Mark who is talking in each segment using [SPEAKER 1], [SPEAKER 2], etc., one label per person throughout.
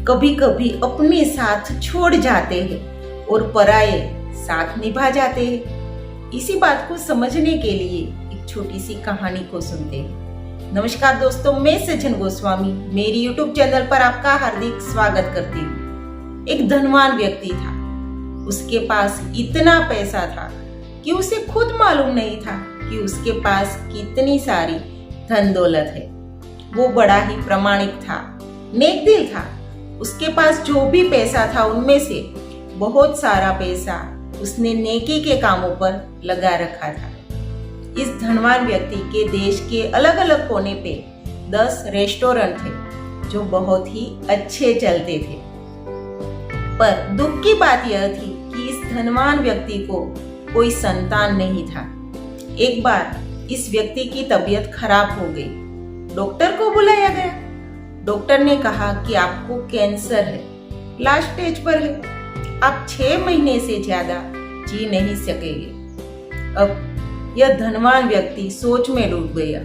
[SPEAKER 1] कभी कभी अपने साथ छोड़ जाते हैं और पराये साथ निभा जाते हैं। इसी बात को समझने के लिए एक छोटी सी कहानी को सुनते हैं। नमस्कार दोस्तों, मैं सज्जन गोस्वामी मेरी यूट्यूब चैनल पर आपका हार्दिक स्वागत करती हूँ। एक धनवान व्यक्ति था। उसके पास इतना पैसा था कि उसे खुद मालूम नहीं था कि उसके पास कितनी सारी धन दौलत है। वो बड़ा ही प्रामाणिक था, नेक दिल था। उसके पास जो भी पैसा था उनमें से बहुत सारा पैसा उसने नेकी के कामों पर लगा रखा था। इस धनवान व्यक्ति के देश के अलग अलग कोने पे 10 रेस्टोरेंट थे जो बहुत ही अच्छे चलते थे। पर दुख की बात यह थी कि इस धनवान व्यक्ति को कोई संतान नहीं था। एक बार इस व्यक्ति की तबीयत खराब हो गई। डॉक्टर को बुलाया गया। डॉक्टर ने कहा कि आपको कैंसर है, लास्ट स्टेज पर है, आप 6 महीने से ज्यादा जी नहीं सकेंगे। अब यह धनवान व्यक्ति सोच में डूब गया।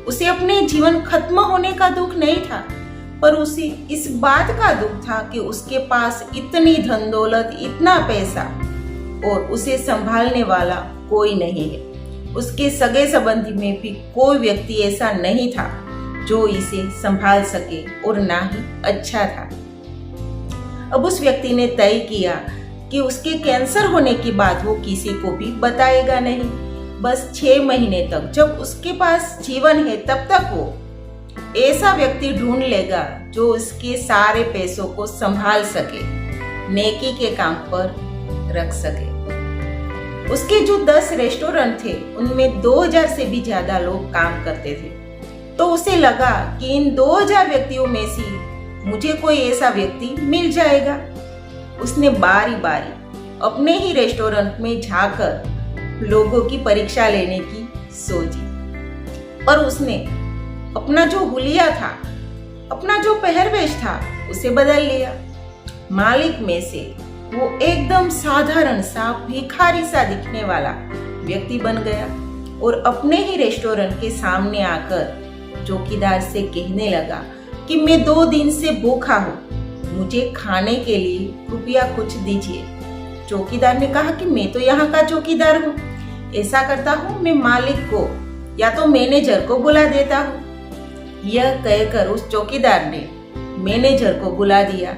[SPEAKER 1] उसे अपने जीवन खत्म होने का दुख नहीं था, पर उसे इस बात का दुख था कि उसके पास इतनी धन दौलत, इतना पैसा और उसे संभालने वाला कोई नहीं है। उसके सगे संबंधी में भी कोई व्यक्ति ऐसा नहीं था जो इसे संभाल सके और ना ही अच्छा था। अब उस व्यक्ति ने तय किया कि उसके कैंसर होने की बात वो किसी को भी बताएगा नहीं। बस 6 महीने तक जब उसके पास जीवन है तब तक वो ऐसा व्यक्ति ढूंढ लेगा जो उसके सारे पैसों को संभाल सके, नेकी के काम पर रख सके। उसके जो 10 रेस्टोरेंट थे उनमें 2000 से भी ज्यादा लोग काम करते थे। तो उसे लगा कि इन 2000 व्यक्तियों में से मुझे कोई ऐसा व्यक्ति मिल जाएगा। उसने बारी बारी अपने ही रेस्टोरेंट में जाकर लोगों की परीक्षा लेने की सोची। और उसने अपना जो हुलिया था, अपना जो पहरवेश था, उसे बदल लिया। मालिक में से वो एकदम साधारण सा भिखारी सा दिखने वाला व्यक्ति बन गया और अपने ही रेस्टोरेंट के सामने आकर चौकीदार से कहने लगा कि मैं 2 दिन से भूखा हूँ, मुझे खाने के लिए रुपया कुछ दीजिए। चौकीदार ने कहा कि मैं तो यहाँ का चौकीदार हूँ, ऐसा करता हूँ मैं मालिक को या तो मैनेजर को बुला देता हूँ। यह कहकर उस चौकीदार ने मैनेजर को बुला दिया।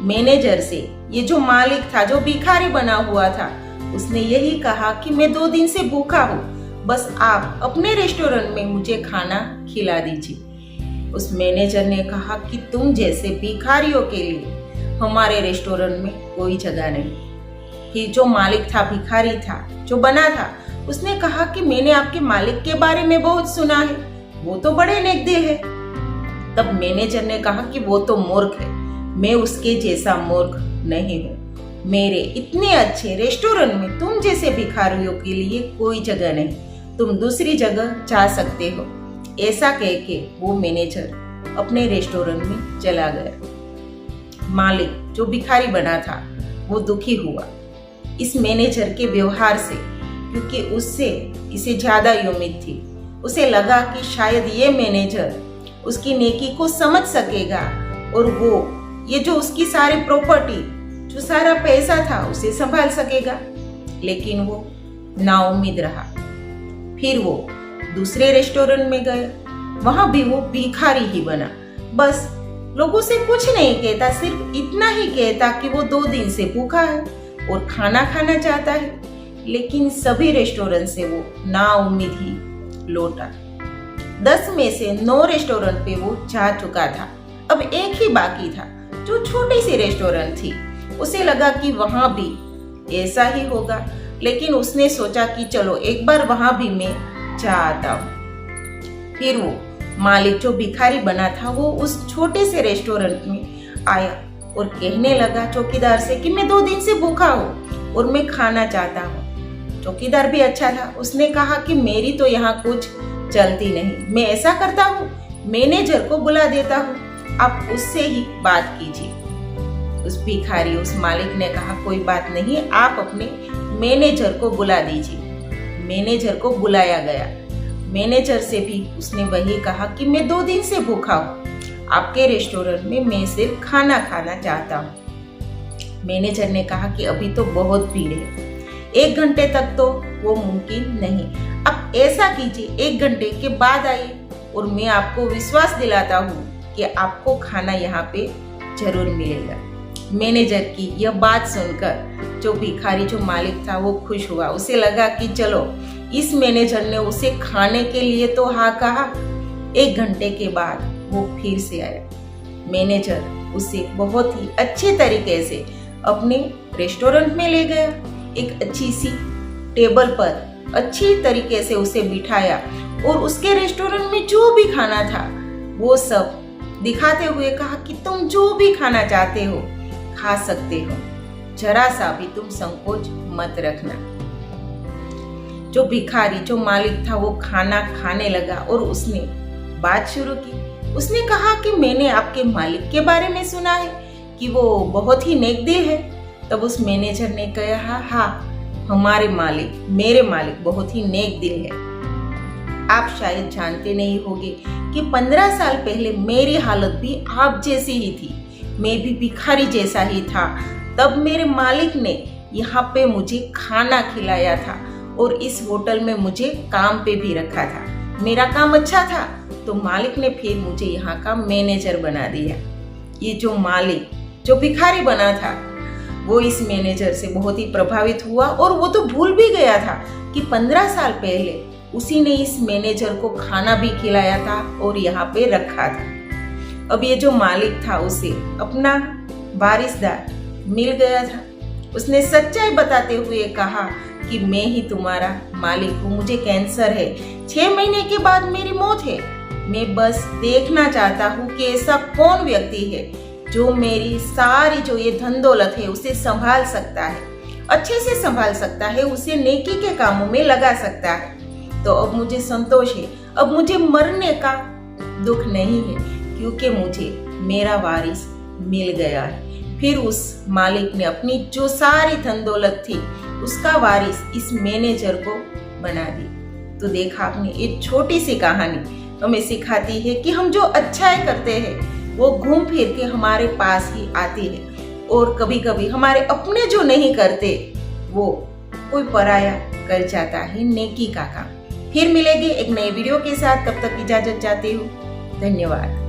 [SPEAKER 1] मैनेजर से ये जो मालिक था, जो भिखारी बना हुआ था, उसने यही कहा कि मैं 2 दिन से भूखा हूँ, बस आप अपने रेस्टोरेंट में मुझे खाना खिला दीजिए। उस मैनेजर ने कहा कि तुम जैसे भिखारियों के लिए हमारे रेस्टोरेंट में कोई जगह नहीं। फिर जो मालिक था, भिखारी था, जो बना था, उसने कहा कि मैंने आपके मालिक के बारे में बहुत सुना है, वो तो बड़े नेक दिल है। तब मैनेजर ने कहा कि वो तो मूर्ख है, मैं उसके जैसा मूर्ख नहीं हूँ। मेरे इतने अच्छे रेस्टोरेंट में तुम जैसे भिखारियों के लिए कोई जगह नहीं, तुम दूसरी जगह जा सकते हो। ऐसा कह के वो मैनेजर अपने रेस्टोरेंट में चला गया। मालिक जो भिखारी बना था वो दुखी हुआ इस मैनेजर के व्यवहार से, क्योंकि उससे इसे ज्यादा उम्मीद थी। उसे लगा कि शायद ये मैनेजर उसकी नेकी को समझ सकेगा और वो ये जो उसकी सारी प्रॉपर्टी, जो सारा पैसा था, उसे संभाल सकेगा। लेकिन वो नाउम्मीद रहा। फिर वो दूसरे रेस्टोरेंट में गया। वहां भी वो भिखारी ही बना। बस लोगों से कुछ नहीं कहता, सिर्फ इतना ही कहता कि वो 2 दिन से भूखा है और खाना खाना चाहता है। लेकिन सभी रेस्टोरेंट से वो नाउम्मीद ही लौटा। 10 में से 9 रेस्टोरेंट पे वो जा चुका था। अब एक ही बाकी था, जो छोटी सी रेस्टोरेंट थी। उसे लगा कि वहां भी ऐसा ही होगा, लेकिन उसने सोचा कि चलो एक बार वहां भी मैं जा आता हूँ। फिर वो मालिक जो भिखारी बना था वो उस छोटे से रेस्टोरेंट में आया और कहने लगा चौकीदार से कि मैं 2 दिन से भूखा हूँ और मैं खाना चाहता हूँ। चौकीदार भी अच्छा था, उसने कहा कि मेरी तो यहाँ कुछ चलती नहीं, मैं ऐसा करता हूँ मैनेजर को बुला देता हूँ, आप उससे ही बात कीजिए। उस भिखारी, उस मालिक ने कहा कोई बात नहीं, आप अपने मैनेजर को बुला दीजिए। मैनेजर को बुलाया गया। मैनेजर से भी उसने वही कहा कि मैं 2 दिन से भूखा हूँ, आपके रेस्टोरेंट में मैं सिर्फ खाना खाना चाहता हूँ। मैनेजर ने कहा कि अभी तो बहुत भीड़ है, 1 घंटे तक तो वो मुमकिन नहीं। अब ऐसा कीजिए, 1 घंटे के बाद आइए और मैं आपको विश्वास दिलाता हूँ कि आपको खाना यहाँ पे जरूर मिलेगा। मैनेजर की यह बात सुनकर जो भिखारी, जो मालिक था, वो खुश हुआ। उसे लगा कि चलो, इस मैनेजर ने उसे खाने के लिए तो हाँ कहा। 1 घंटे के बाद वो फिर से आया। मैनेजर उसे बहुत ही अच्छे तरीके से अपने रेस्टोरेंट में ले गया। एक अच्छी सी टेबल पर अच्छी तरीके से उसे बिठाया और उसके रेस्टोरेंट में जो भी खाना था वो सब दिखाते हुए कहा कि तुम जो भी खाना चाहते हो खा सकते हो, जरा सा भी तुम संकोच मत रखना। जो भिखारी, जो मालिक था, वो खाना खाने लगा और उसने बात शुरू की। उसने कहा कि मैंने आपके मालिक के बारे में सुना है कि वो बहुत ही नेक दिल है। तब उस मैनेजर ने कहा, हाँ, हमारे मालिक, मेरे मालिक बहुत ही नेक दिल है। आप शायद जानते नहीं होंगे कि 15 साल पहले मेरी हालत भी आप जैसी ही थी। मैं भी भिखारी जैसा ही था। तब मेरे मालिक ने यहाँ पे मुझे खाना खिलाया था और इस होटल में मुझे काम पे भी रखा था। मेरा काम अच्छा था तो मालिक ने फिर मुझे यहाँ का मैनेजर बना दिया। ये जो मालिक, जो भिखारी बना था, वो इस मैनेजर से बहुत ही प्रभावित हुआ और वो तो भूल भी गया था कि 15 साल पहले उसी ने इस मैनेजर को खाना भी खिलाया था और यहाँ पे रखा था। अब ये जो मालिक था उसे अपना वारिसदार मिल गया था। उसने सच्चाई बताते हुए कहा कि मैं ही तुम्हारा मालिक हूँ, मुझे कैंसर है, 6 महीने के बाद मेरी मौत है। मैं बस देखना चाहता हूँ कि ऐसा कौन व्यक्ति है जो मेरी सारी जो ये धन दौलत है उसे संभाल सकता है, अच्छे से संभाल सकता है, उसे नेकी के कामों में लगा सकता है। तो अब मुझे संतोष है, अब मुझे मरने का दुख नहीं है क्योंकि मुझे मेरा वारिस मिल गया है। फिर उस मालिक ने अपनी जो सारी धन दौलत थी उसका वारिस इस मैनेजर को बना दी। तो देखा आपने, एक छोटी सी कहानी हमें सिखाती है कि हम जो अच्छाई करते हैं वो घूम फिर के हमारे पास ही आती है और कभी कभी हमारे अपने जो नहीं करते वो कोई पराया कर जाता है नेकी का काम। फिर मिलेंगे एक नए वीडियो के साथ, तब तक इजाजत चाहती हूँ। धन्यवाद।